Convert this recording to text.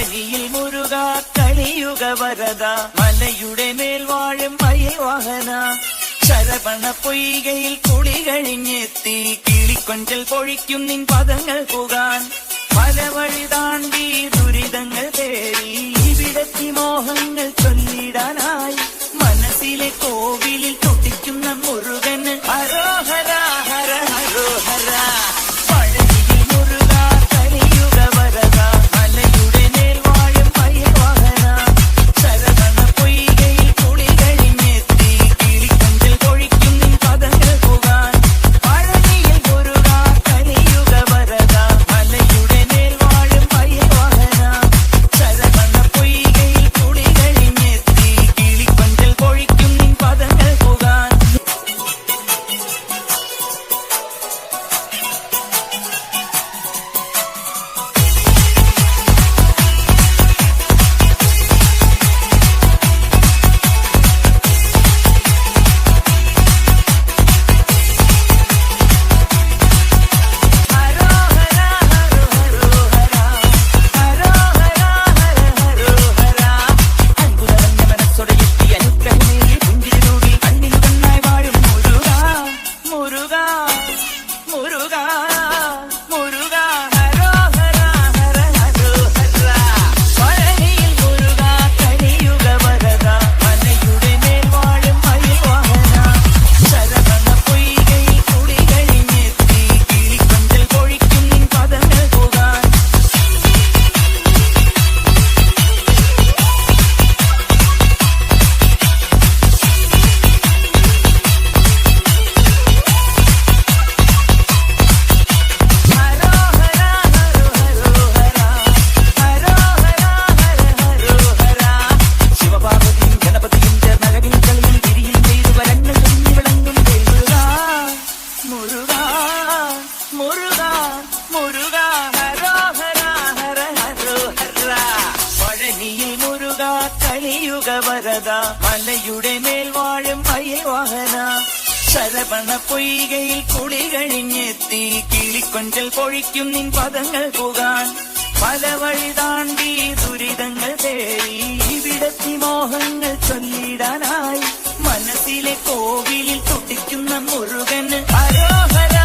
പഴനിയിൽ മുരുക കലിയുഗ വരദ മലയുടെ മേൽ വാഴും മയിൽ വാഹന ശരവണ പൊയ്കയിൽ കുളി കഴിഞ്ഞെത്തി കിളിക്കൊഞ്ചൽ പൊഴിക്കും നിൻ പദങ്ങൾ പുകാൻ പല വഴി താണ്ടി ദുരിതങ്ങൾ തേടി ഇവിടത്തി മോഹങ്ങൾ ചൊല്ലിടാനായി മനസ്സിലെ കോവിലിൽ തൊട്ടിക്കുന്ന മുരുകന് ഹരോഹര ഹര ഹരോഹര പഴനിയിൽ മുരുക കലിയുഗ വരദ മലയുടെ മേൽ വാഴും മയിൽ വാഹന ശരവണ പൊയ്കയിൽ കുളി കഴിഞ്ഞെത്തി കിളിക്കൊഞ്ചൽ പൊഴിക്കും നിൻ പദങ്ങൾ പുകാൻ പഴനിയിൽ മുരുക കലിയുഗ വരദ മലയുടെ മേൽ വാഴും മയിൽ വാഹന ശരവണ പൊയ്കയിൽ കുളി കഴിഞ്ഞെത്തി കിളിക്കൊഞ്ചൽ പൊഴിക്കും നിൻ പദങ്ങൾ പുകാൻ കലിയുഗ വരദ മലയുടെ മേൽ വാഴും മയിൽ വാഹന ശരവണ പൊയ്കയിൽ കുളി കഴിഞ്ഞെത്തി കിളിക്കൊഞ്ചൽ പൊഴിക്കും നിൻ പദങ്ങൾ പുകാൻ പല വഴി താണ്ടി ദുരിതങ്ങൾ തേടി ഇവിടത്തി മോഹങ്ങൾ ചൊല്ലിടാനായി മനസ്സിലെ കോവിലിൽ തൊട്ടിക്കുന്ന മുരുകന് ഹരോഹര